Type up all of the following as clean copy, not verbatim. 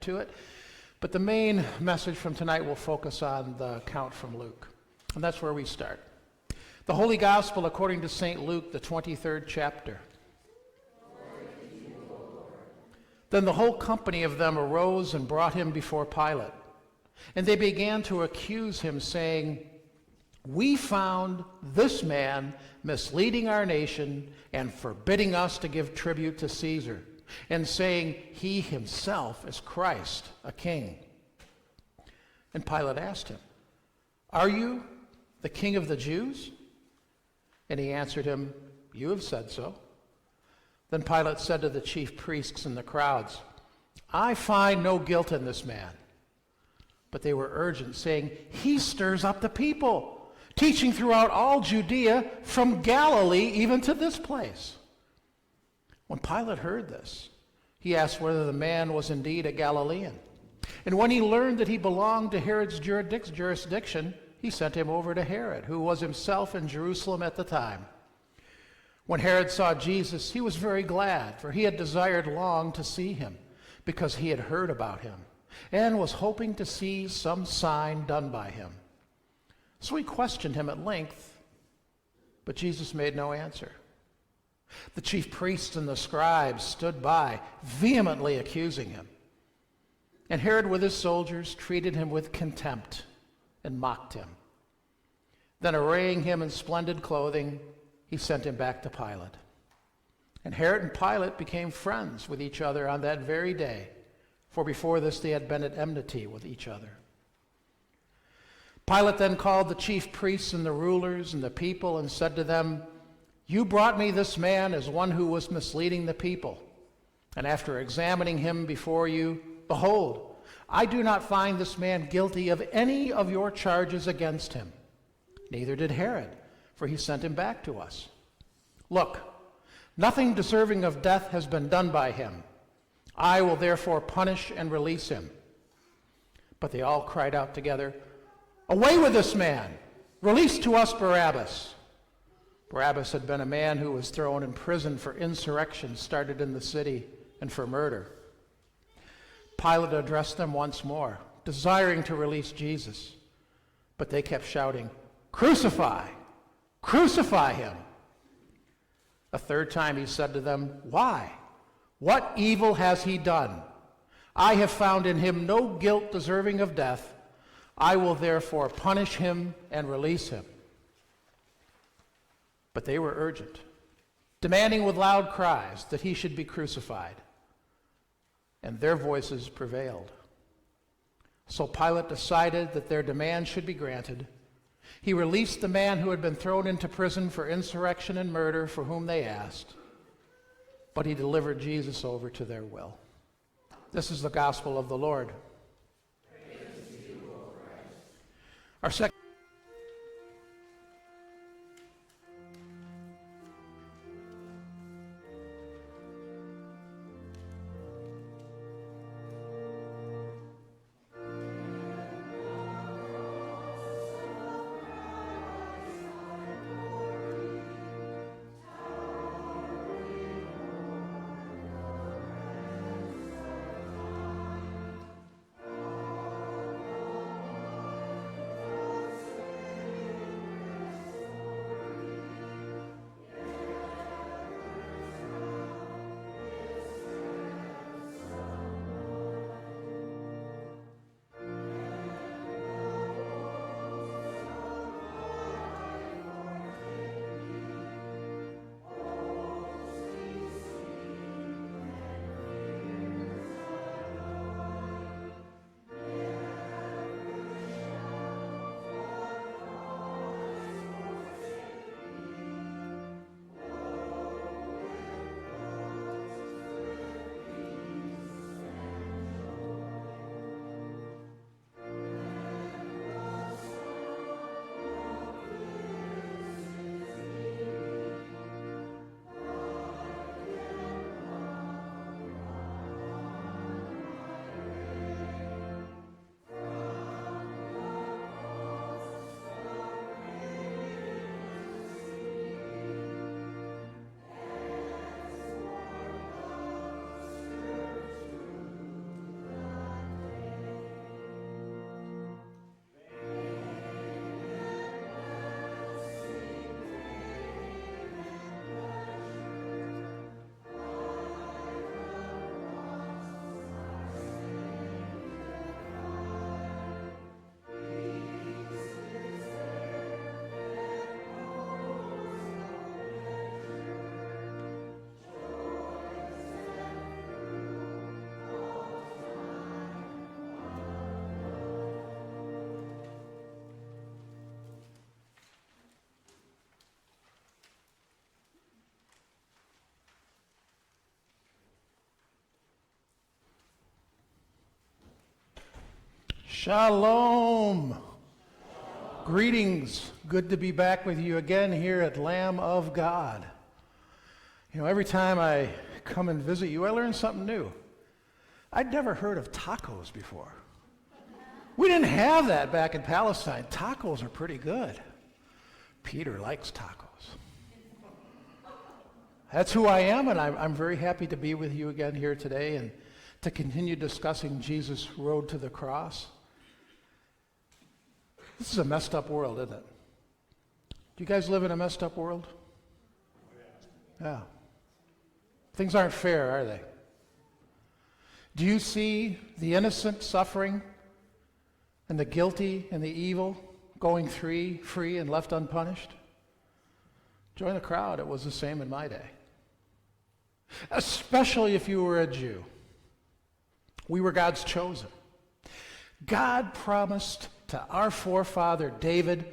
to it. But the main message from tonight will focus on the account from Luke. And that's where we start. The Holy Gospel according to St. Luke, the 23rd chapter. Then the whole company of them arose and brought him before Pilate. And they began to accuse him, saying, "We found this man misleading our nation and forbidding us to give tribute to Caesar, and saying he himself is Christ, a king." And Pilate asked him, "Are you the king of the Jews?" And he answered him, "You have said so." Then Pilate said to the chief priests and the crowds, "I find no guilt in this man." But they were urgent, saying, "He stirs up the people, teaching throughout all Judea, from Galilee even to this place." When Pilate heard this, he asked whether the man was indeed a Galilean. And when he learned that he belonged to Herod's jurisdiction, he sent him over to Herod, who was himself in Jerusalem at the time. When Herod saw Jesus, he was very glad, for he had desired long to see him, because he had heard about him, and was hoping to see some sign done by him. So he questioned him at length, but Jesus made no answer. The chief priests and the scribes stood by, vehemently accusing him. And Herod with his soldiers treated him with contempt and mocked him. Then arraying him in splendid clothing, he sent him back to Pilate. And Herod and Pilate became friends with each other on that very day, for before this they had been at enmity with each other. Pilate then called the chief priests and the rulers and the people and said to them, "You brought me this man as one who was misleading the people. And after examining him before you, behold, I do not find this man guilty of any of your charges against him. Neither did Herod, for he sent him back to us. Look, nothing deserving of death has been done by him. I will therefore punish and release him." But they all cried out together, "Away with this man! Release to us Barabbas!" Barabbas had been a man who was thrown in prison for insurrection started in the city and for murder. Pilate addressed them once more, desiring to release Jesus. But they kept shouting, "Crucify! Crucify him!" A third time he said to them, "Why? What evil has he done? I have found in him no guilt deserving of death. I will therefore punish him and release him." But they were urgent, demanding with loud cries that he should be crucified. And their voices prevailed. So Pilate decided that their demand should be granted. He released the man who had been thrown into prison for insurrection and murder for whom they asked, but he delivered Jesus over to their will. This is the gospel of the Lord. Praise to you, O Christ. Our second Shalom. Greetings. Good to be back with you again here at Lamb of God. You know, every time I come and visit you, I learn something new. I'd never heard of tacos before. We didn't have that back in Palestine. Tacos are pretty good. Peter likes tacos. That's who I am, and I'm very happy to be with you again here today and to continue discussing Jesus' road to the cross. This is a messed up world, isn't it? Do you guys live in a messed up world? Yeah. Things aren't fair, are they? Do you see the innocent suffering and the guilty and the evil going free and left unpunished? Join the crowd. It was the same in my day. Especially if you were a Jew. We were God's chosen. God promised to our forefather David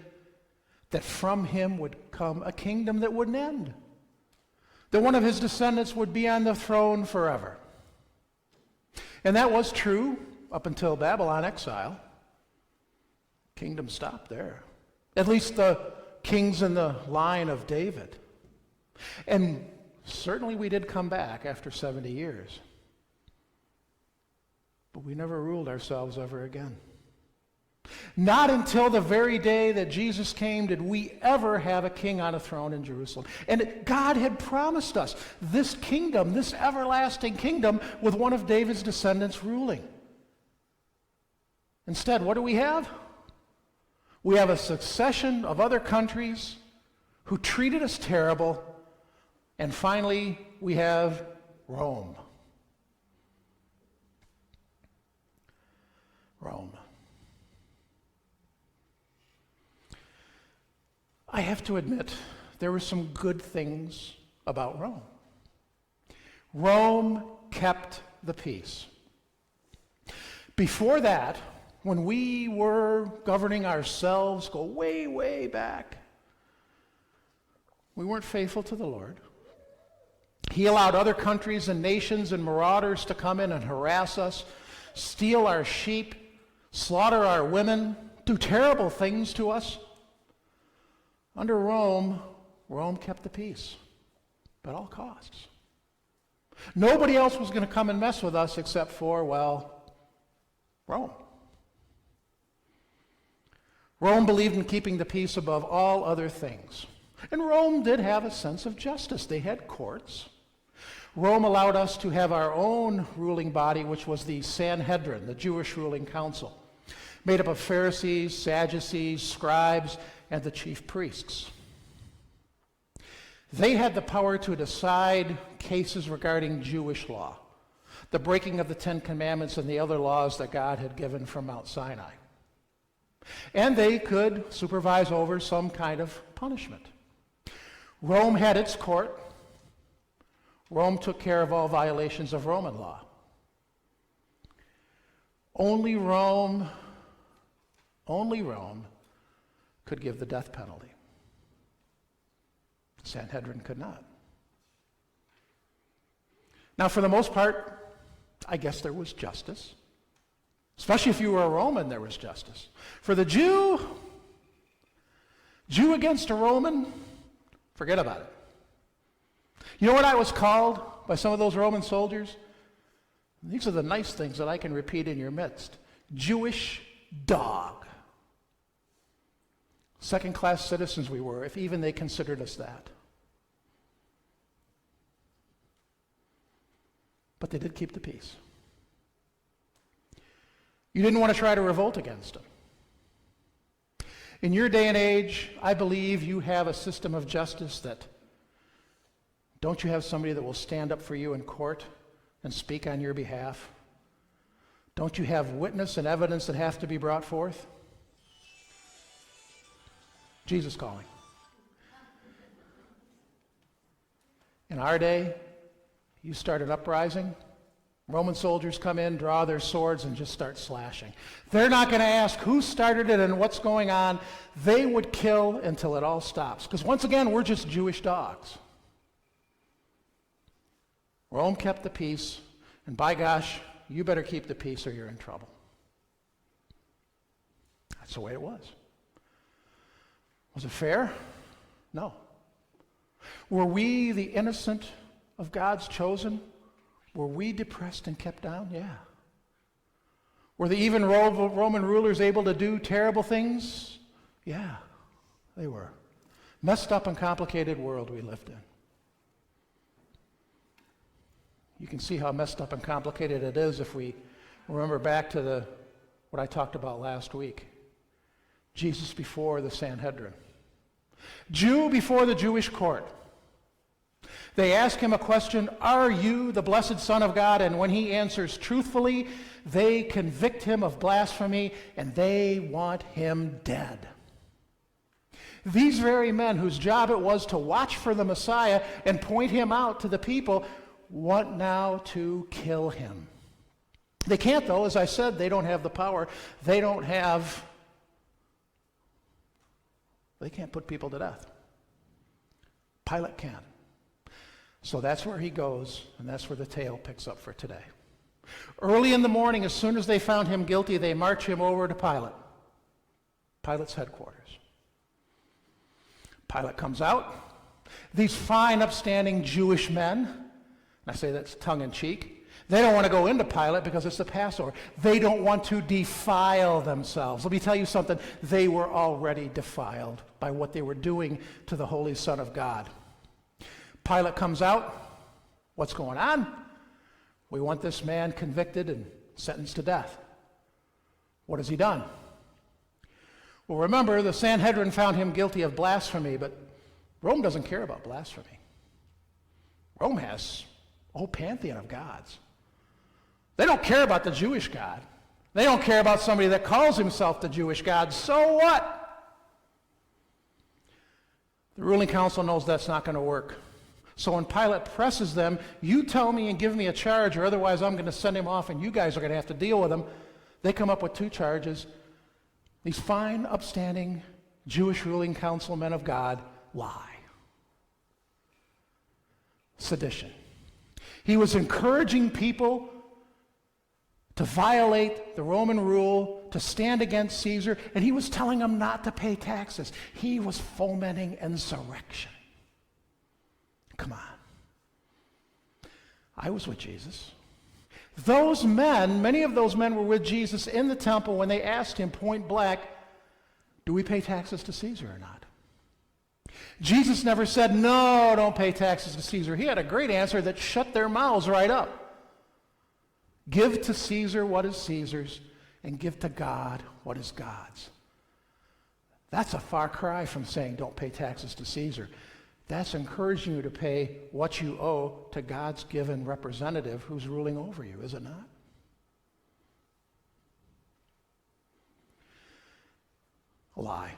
that from him would come a kingdom that wouldn't end, that one of his descendants would be on the throne forever. And that was true up until Babylon exile. Kingdom stopped there. At least the kings in the line of David. And certainly we did come back after 70 years. But we never ruled ourselves ever again. Not until the very day that Jesus came did we ever have a king on a throne in Jerusalem. And God had promised us this kingdom, this everlasting kingdom, with one of David's descendants ruling. Instead, what do we have? We have a succession of other countries who treated us terrible. And finally, we have Rome. Rome. I have to admit, there were some good things about Rome. Rome kept the peace. Before that, when we were governing ourselves, go way, way back, we weren't faithful to the Lord. He allowed other countries and nations and marauders to come in and harass us, steal our sheep, slaughter our women, do terrible things to us. Under Rome, Rome kept the peace at all costs. Nobody else was going to come and mess with us except for, well, Rome. Rome believed in keeping the peace above all other things. And Rome did have a sense of justice. They had courts. Rome allowed us to have our own ruling body, which was the Sanhedrin, the Jewish ruling council, made up of Pharisees, Sadducees, scribes, and the chief priests. They had the power to decide cases regarding Jewish law, the breaking of the Ten Commandments and the other laws that God had given from Mount Sinai. And they could supervise over some kind of punishment. Rome had its court. Rome took care of all violations of Roman law. Only Rome could give the death penalty. The Sanhedrin could not. Now, for the most part, I guess there was justice. Especially if you were a Roman, there was justice. For the Jew against a Roman, forget about it. You know what I was called by some of those Roman soldiers? These are the nice things that I can repeat in your midst. Jewish dog. Second-class citizens we were, if even they considered us that. But they did keep the peace. You didn't want to try to revolt against them. In your day and age, I believe you have a system of justice that, don't you have somebody that will stand up for you in court and speak on your behalf? Don't you have witness and evidence that have to be brought forth? Jesus calling. In our day, you start an uprising, Roman soldiers come in, draw their swords, and just start slashing. They're not going to ask who started it and what's going on. They would kill until it all stops. Because once again, we're just Jewish dogs. Rome kept the peace, and by gosh, you better keep the peace or you're in trouble. That's the way it was. Was it fair? No. Were we the innocent of God's chosen? Were we depressed and kept down? Yeah. Were the even Roman rulers able to do terrible things? Yeah, they were. Messed up and complicated world we lived in. You can see how messed up and complicated it is if we remember back to what I talked about last week. Jesus before the Sanhedrin. Jew before the Jewish court. They ask him a question, "Are you the blessed Son of God?" And when he answers truthfully, they convict him of blasphemy and they want him dead. These very men whose job it was to watch for the Messiah and point him out to the people want now to kill him. They can't, though. As I said, they don't have the power. They can't put people to death. Pilate can. So that's where he goes, and that's where the tale picks up for today. Early in the morning, as soon as they found him guilty, they march him over to Pilate, Pilate's headquarters. Pilate comes out. These fine, upstanding Jewish men, and I say that's tongue-in-cheek, they don't want to go into Pilate because it's the Passover. They don't want to defile themselves. Let me tell you something. They were already defiled by what they were doing to the Holy Son of God. Pilate comes out. What's going on? We want this man convicted and sentenced to death. What has he done? Well, remember, the Sanhedrin found him guilty of blasphemy, but Rome doesn't care about blasphemy. Rome has a whole pantheon of gods. They don't care about the Jewish God. They don't care about somebody that calls himself the Jewish God. So what? The ruling council knows that's not going to work. So when Pilate presses them, you tell me and give me a charge, or otherwise I'm going to send him off and you guys are going to have to deal with him. They come up with two charges. These fine, upstanding Jewish ruling council men of God lie. Sedition. He was encouraging people to violate the Roman rule, to stand against Caesar, and he was telling them not to pay taxes. He was fomenting insurrection. Come on. I was with Jesus. Those men, many of those men were with Jesus in the temple when they asked him point blank, do we pay taxes to Caesar or not? Jesus never said, no, don't pay taxes to Caesar. He had a great answer that shut their mouths right up. Give to Caesar what is Caesar's, and give to God what is God's. That's a far cry from saying don't pay taxes to Caesar. That's encouraging you to pay what you owe to God's given representative who's ruling over you, is it not? A lie.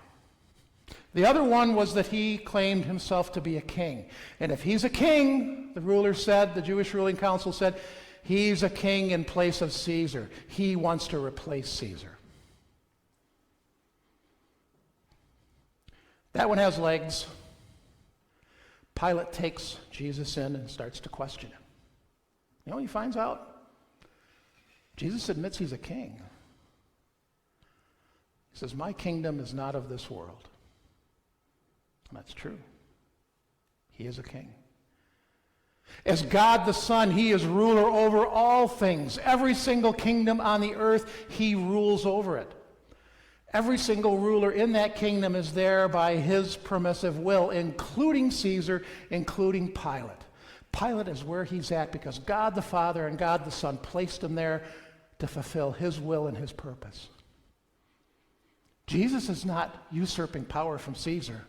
The other one was that he claimed himself to be a king. And if he's a king, the ruler said, the Jewish ruling council said, he's a king in place of Caesar. He wants to replace Caesar. That one has legs. Pilate takes Jesus in and starts to question him. You know what he finds out? Jesus admits he's a king. He says, my kingdom is not of this world. And that's true. He is a king. As God the Son, he is ruler over all things. Every single kingdom on the earth, he rules over it. Every single ruler in that kingdom is there by his permissive will, including Caesar, including Pilate. Pilate is where he's at because God the Father and God the Son placed him there to fulfill his will and his purpose. Jesus is not usurping power from Caesar.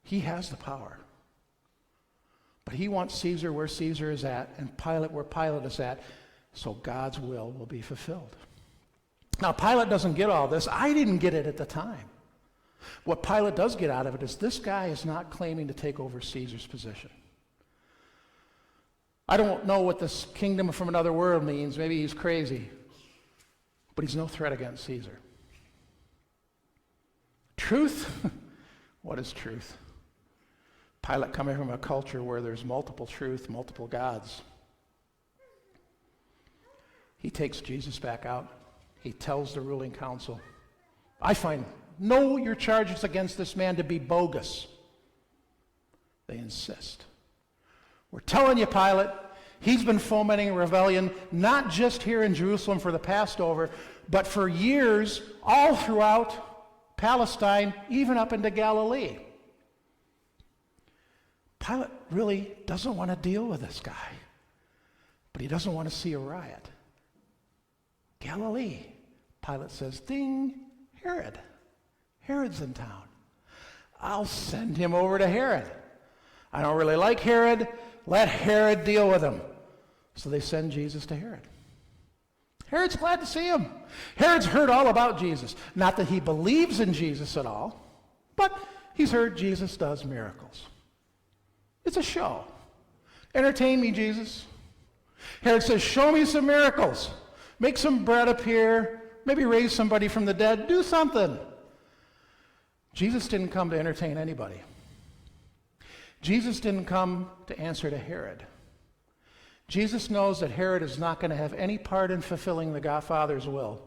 He has the power. But he wants Caesar where Caesar is at and Pilate where Pilate is at, so God's will be fulfilled. Now, Pilate doesn't get all this. I didn't get it at the time. What Pilate does get out of it is this guy is not claiming to take over Caesar's position. I don't know what this kingdom from another world means. Maybe he's crazy. But he's no threat against Caesar. Truth? What is truth? Pilate coming from a culture where there's multiple truth, multiple gods. He takes Jesus back out. He tells the ruling council, know your charges against this man to be bogus. They insist. We're telling you, Pilate, he's been fomenting a rebellion, not just here in Jerusalem for the Passover, but for years all throughout Palestine, even up into Galilee. Pilate really doesn't want to deal with this guy, but he doesn't want to see a riot. Galilee, Pilate says, ding, Herod. Herod's in town. I'll send him over to Herod. I don't really like Herod. Let Herod deal with him. So they send Jesus to Herod. Herod's glad to see him. Herod's heard all about Jesus. Not that he believes in Jesus at all, but he's heard Jesus does miracles. It's a show. Entertain me, Jesus. Herod says, show me some miracles. Make some bread appear. Maybe raise somebody from the dead. Do something. Jesus didn't come to entertain anybody. Jesus didn't come to answer to Herod. Jesus knows that Herod is not going to have any part in fulfilling the Godfather's will.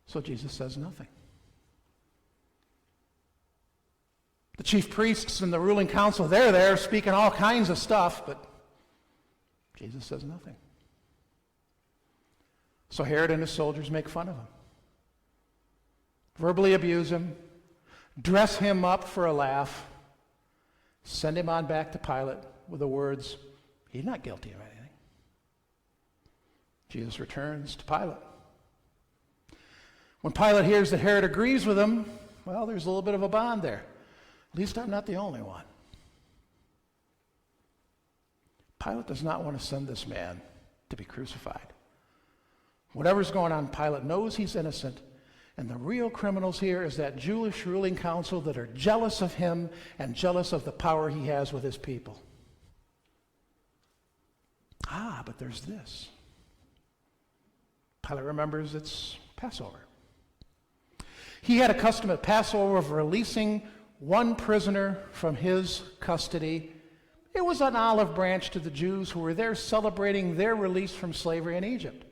So Jesus says nothing. The chief priests and the ruling council, they're there speaking all kinds of stuff, but Jesus says nothing. So Herod and his soldiers make fun of him, verbally abuse him, dress him up for a laugh, send him on back to Pilate with the words, he's not guilty of anything. Jesus returns to Pilate. When Pilate hears that Herod agrees with him, well, there's a little bit of a bond there. At least I'm not the only one. Pilate does not want to send this man to be crucified. Whatever's going on, Pilate knows he's innocent, and the real criminals here is that Jewish ruling council that are jealous of him and jealous of the power he has with his people. But there's this. Pilate remembers it's Passover. He had a custom at Passover of releasing one prisoner from his custody. It was an olive branch to the Jews who were there celebrating their release from slavery in Egypt.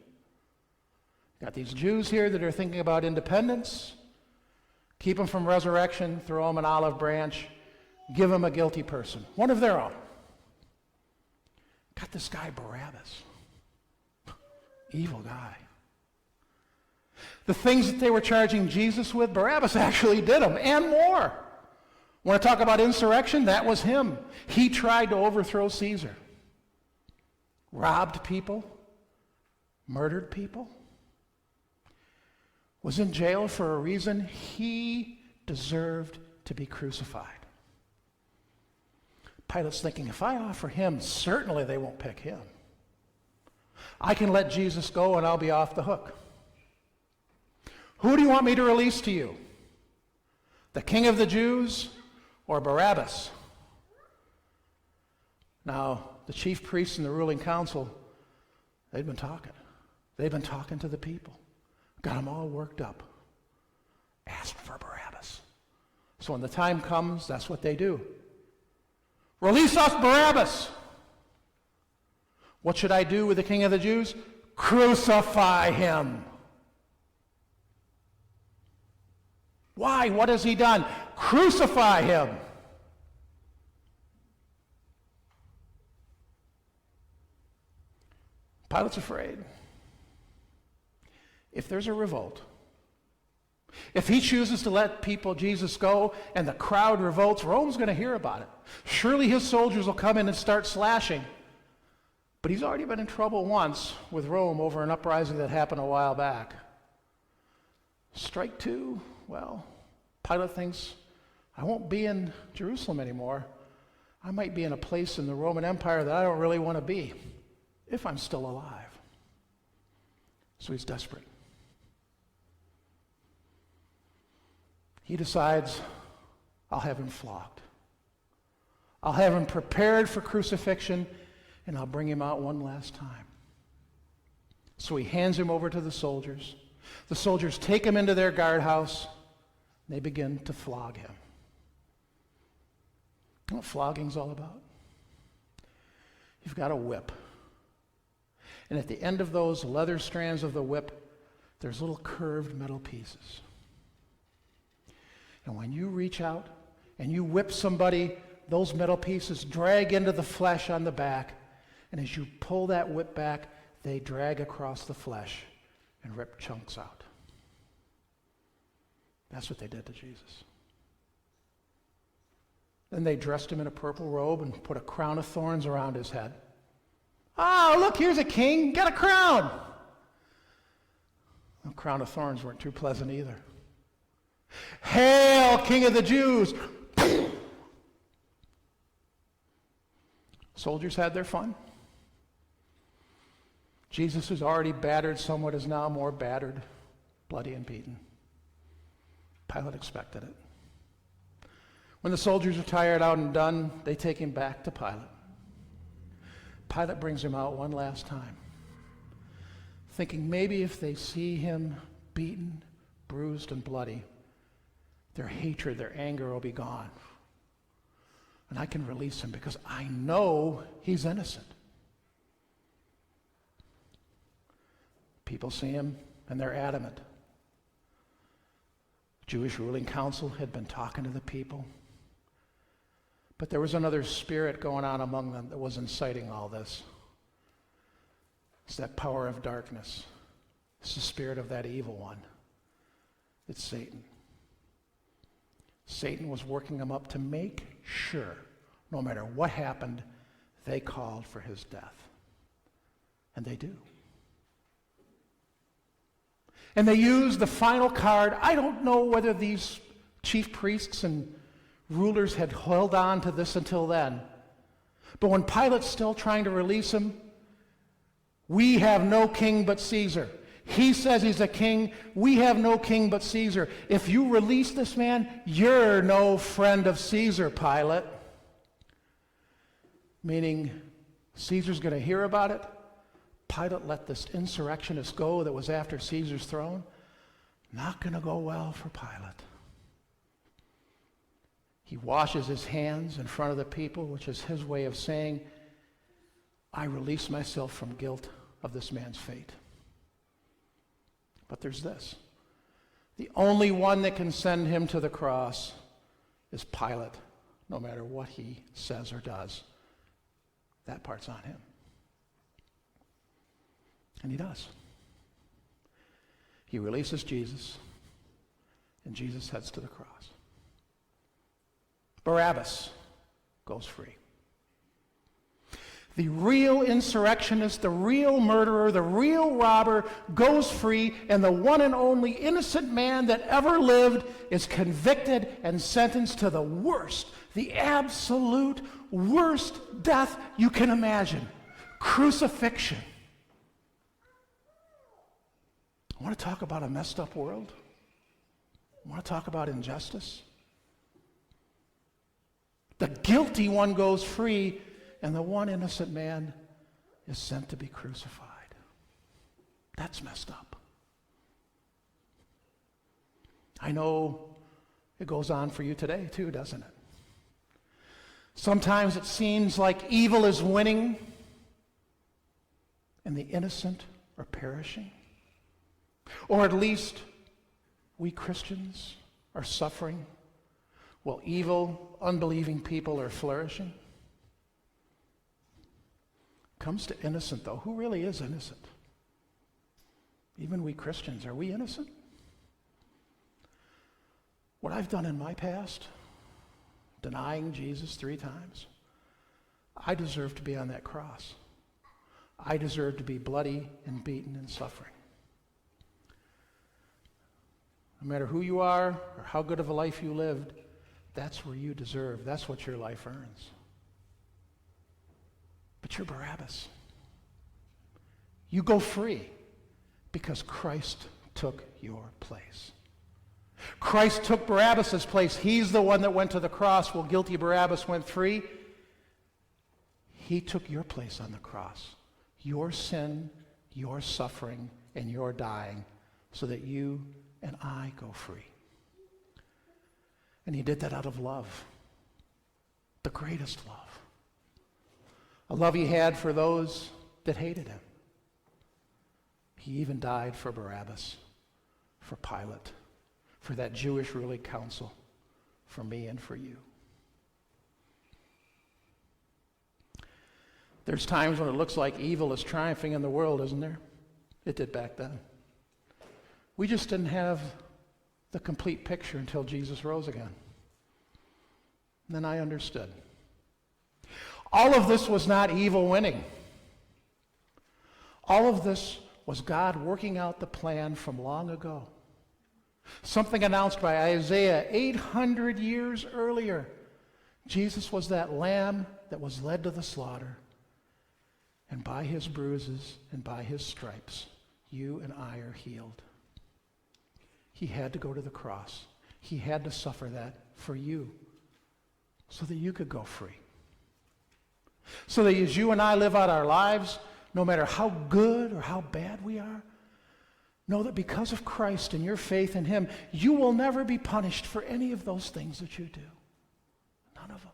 Got these Jews here that are thinking about independence. Keep them from resurrection, throw them an olive branch, give them a guilty person, one of their own. Got this guy Barabbas. Evil guy. The things that they were charging Jesus with, Barabbas actually did them, and more. Want to talk about insurrection? That was him. He tried to overthrow Caesar. Robbed people. Murdered people. Was in jail for a reason. He deserved to be crucified. Pilate's thinking, if I offer him, certainly they won't pick him. I can let Jesus go and I'll be off the hook. Who do you want me to release to you? The King of the Jews or Barabbas? Now, the chief priests and the ruling council, they've been talking. They've been talking to the people. Got them all worked up. Asked for Barabbas. So when the time comes, that's what they do. Release us, Barabbas! What should I do with the King of the Jews? Crucify him. Why? What has he done? Crucify him. Pilate's afraid. If there's a revolt, if he chooses to let Jesus go and the crowd revolts, Rome's going to hear about it. Surely his soldiers will come in and start slashing. But he's already been in trouble once with Rome over an uprising that happened a while back. Strike two, well, Pilate thinks, I won't be in Jerusalem anymore. I might be in a place in the Roman Empire that I don't really want to be, if I'm still alive. So he's desperate. He decides, I'll have him flogged. I'll have him prepared for crucifixion, and I'll bring him out one last time. So he hands him over to the soldiers. The soldiers take him into their guardhouse. They begin to flog him. You know what flogging's all about? You've got a whip. And at the end of those leather strands of the whip, there's little curved metal pieces. And when you reach out and you whip somebody, those metal pieces drag into the flesh on the back. And as you pull that whip back, they drag across the flesh and rip chunks out. That's what they did to Jesus. Then they dressed him in a purple robe and put a crown of thorns around his head. Oh, look, here's a king. Got a crown. The crown of thorns weren't too pleasant either. Hail, King of the Jews. Soldiers had their fun. Jesus, who's already battered somewhat, is now more battered, bloody and beaten. Pilate expected it. When the soldiers are tired out and done, they take him back to Pilate. Pilate brings him out one last time, thinking maybe if they see him beaten, bruised, and bloody, their hatred, their anger will be gone. And I can release him because I know he's innocent. People see him and they're adamant. The Jewish ruling council had been talking to the people. But there was another spirit going on among them that was inciting all this. It's that power of darkness. It's the spirit of that evil one. It's Satan. Satan was working them up to make sure, no matter what happened, they called for his death. And they do. And they use the final card. I don't know whether these chief priests and rulers had held on to this until then. But when Pilate's still trying to release him, we have no king but Caesar. He says he's a king. We have no king but Caesar. If you release this man, you're no friend of Caesar, Pilate. Meaning Caesar's going to hear about it. Pilate let this insurrectionist go that was after Caesar's throne. Not going to go well for Pilate. He washes his hands in front of the people, which is his way of saying, I release myself from guilt of this man's fate. But there's this. The only one that can send him to the cross is Pilate, no matter what he says or does. That part's on him. And he does. He releases Jesus, and Jesus heads to the cross. Barabbas goes free. The real insurrectionist, the real murderer, the real robber goes free, and the one and only innocent man that ever lived is convicted and sentenced to the worst, the absolute worst death you can imagine. Crucifixion. I want to talk about a messed up world. I want to talk about injustice. The guilty one goes free, and the one innocent man is sent to be crucified. That's messed up. I know it goes on for you today too, doesn't it? Sometimes it seems like evil is winning and the innocent are perishing. Or at least we Christians are suffering while evil, unbelieving people are flourishing. Comes to innocent, though. Who really is innocent? Even we Christians, are we innocent? What I've done in my past, denying Jesus 3 times, I deserve to be on that cross. I deserve to be bloody and beaten and suffering. No matter who you are or how good of a life you lived, that's where you deserve. That's what your life earns. But you're Barabbas. You go free because Christ took your place. Christ took Barabbas' place. He's the one that went to the cross while guilty Barabbas went free. He took your place on the cross. Your sin, your suffering, and your dying so that you and I go free. And he did that out of love. The greatest love. A love he had for those that hated him. He even died for Barabbas, for Pilate, for that Jewish ruling council, for me and for you. There's times when it looks like evil is triumphing in the world, isn't there? It did back then. We just didn't have the complete picture until Jesus rose again. And then I understood. All of this was not evil winning. All of this was God working out the plan from long ago. Something announced by Isaiah 800 years earlier. Jesus was that lamb that was led to the slaughter. And by his bruises and by his stripes, you and I are healed. He had to go to the cross. He had to suffer that for you so that you could go free. So that as you and I live out our lives, no matter how good or how bad we are, know that because of Christ and your faith in him, you will never be punished for any of those things that you do. None of them.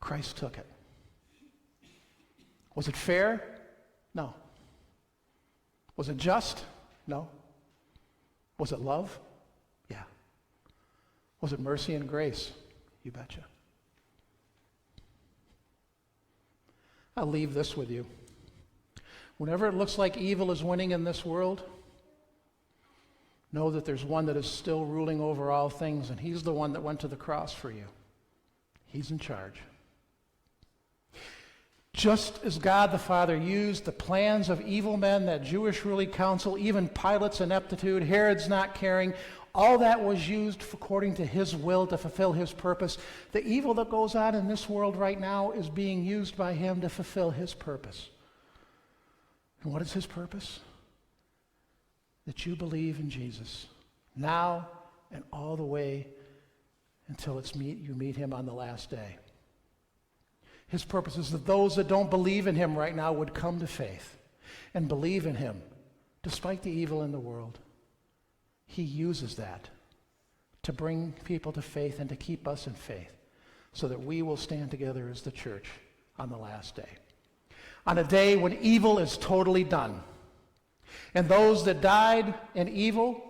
Christ took it. Was it fair? No. Was it just? No. Was it love? Yeah. Was it mercy and grace? You betcha. I'll leave this with you. Whenever it looks like evil is winning in this world, know that there's one that is still ruling over all things, and he's the one that went to the cross for you. He's in charge. Just as God the Father used the plans of evil men, that Jewish ruling council, even Pilate's ineptitude, Herod's not caring, all that was used according to his will to fulfill his purpose. The evil that goes on in this world right now is being used by him to fulfill his purpose. And what is his purpose? That you believe in Jesus now and all the way until you meet him on the last day. His purpose is that those that don't believe in him right now would come to faith and believe in him despite the evil in the world. He uses that to bring people to faith and to keep us in faith so that we will stand together as the church on the last day. On a day when evil is totally done. And those that died in evil,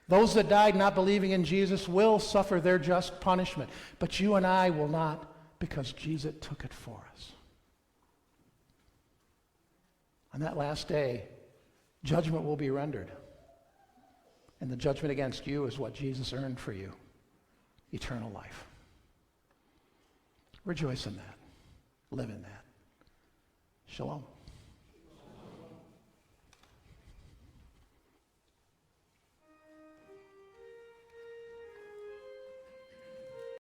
those that died not believing in Jesus will suffer their just punishment. But you and I will not, because Jesus took it for us. On that last day, judgment will be rendered. And the judgment against you is what Jesus earned for you, eternal life. Rejoice in that. Live in that. Shalom.